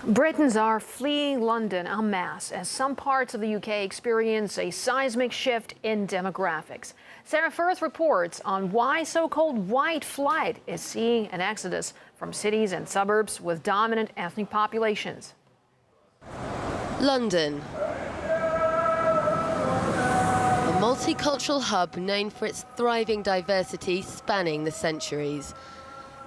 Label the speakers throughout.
Speaker 1: Britons are fleeing London en masse as some parts of the UK experience a seismic shift in demographics. Sarah Firth reports on why so-called white flight is seeing an exodus from cities and suburbs with dominant ethnic populations.
Speaker 2: London, a multicultural hub known for its thriving diversity spanning the centuries.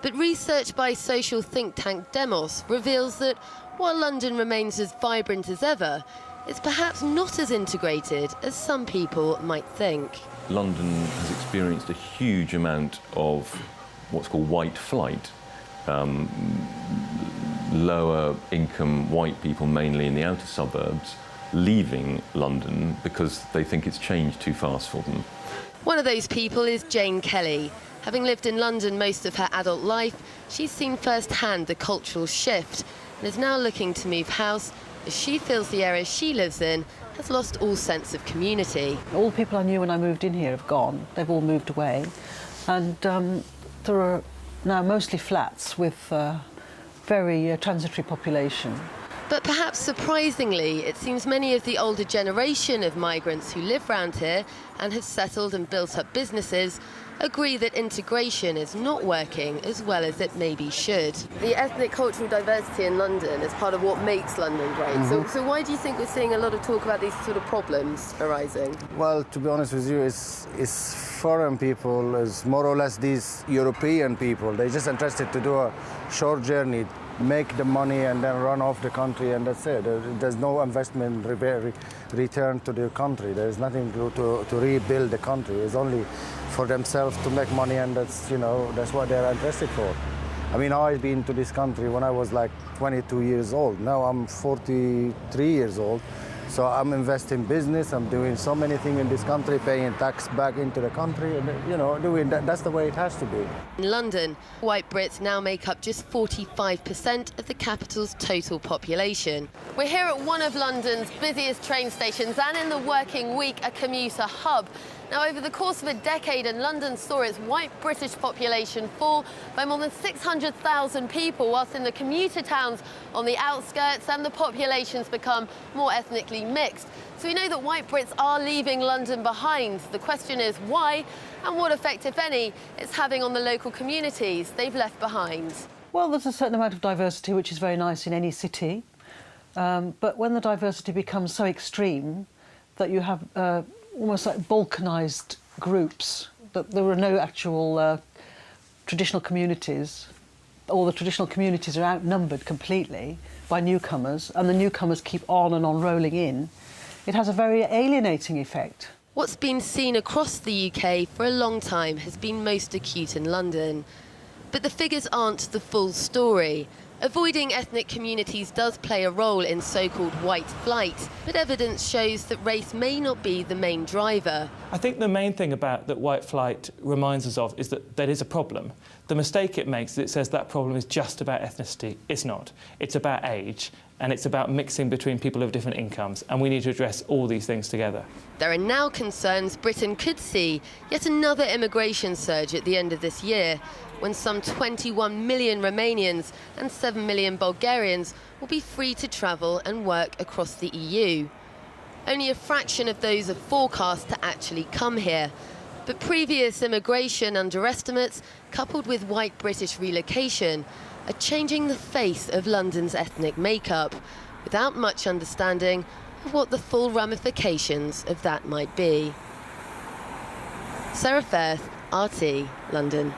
Speaker 2: But research by social think tank Demos reveals that while London remains as vibrant as ever, it's perhaps not as integrated as some people might think.
Speaker 3: London has experienced a huge amount of what's called white flight. Lower income white people, mainly in the outer suburbs, leaving London because they think it's changed too fast for them.
Speaker 2: One of those people is Jane Kelly. Having lived in London most of her adult life, she's seen firsthand the cultural shift and is now looking to move house as she feels the area she lives in has lost all sense of community.
Speaker 4: All the people I knew when I moved in here have gone. They've all moved away. And there are now mostly flats with very transitory population.
Speaker 2: But perhaps surprisingly, it seems many of the older generation of migrants who live round here and have settled and built up businesses agree that integration is not working as well as it maybe should. The ethnic cultural diversity in London is part of what makes London great. So why do you think we're seeing a lot of talk about these sort of problems arising?
Speaker 5: Well, to be honest with you, it's foreign people, is more or less these European people. They're just interested to do a short journey, make the money and then run off the country, and that's it. There's no investment return to the country. There's nothing to rebuild the country. It's only for themselves to make money, and that's, you know, that's what they're interested for. I mean, I've been to this country when I was like 22 years old. Now I'm 43 years old. So I'm investing in business, I'm doing so many things in this country, paying tax back into the country, and, you know, doing that. That's the way it has to be.
Speaker 2: In London, white Brits now make up just 45% of the capital's total population. We're here at one of London's busiest train stations and in the working week, a commuter hub. Now, over the course of a decade, London saw its white British population fall by more than 600,000 people, whilst in the commuter towns on the outskirts and the populations become more ethnically mixed. So we know that white Brits are leaving London behind. The question is why, and what effect, if any, it's having on the local communities they've left behind.
Speaker 4: Well, there's a certain amount of diversity which is very nice in any city, but when the diversity becomes so extreme that you have almost like balkanised groups, that there are no actual traditional communities, or the traditional communities are outnumbered completely by newcomers, and the newcomers keep on and on rolling in, it has a very alienating effect.
Speaker 2: What's been seen across the UK for a long time has been most acute in London. But the figures aren't the full story. Avoiding ethnic communities does play a role in so-called white flight, but evidence shows that race may not be the main driver.
Speaker 6: I think the main thing about that white flight reminds us of is that there is a problem. The mistake it makes is it says that problem is just about ethnicity. It's not. It's about age, and it's about mixing between people of different incomes, and we need to address all these things together.
Speaker 2: There are now concerns Britain could see yet another immigration surge at the end of this year, when some 21 million Romanians and 7 million Bulgarians will be free to travel and work across the EU. Only a fraction of those are forecast to actually come here. But previous immigration underestimates, coupled with white British relocation, are changing the face of London's ethnic makeup, without much understanding of what the full ramifications of that might be. Sarah Firth, RT, London.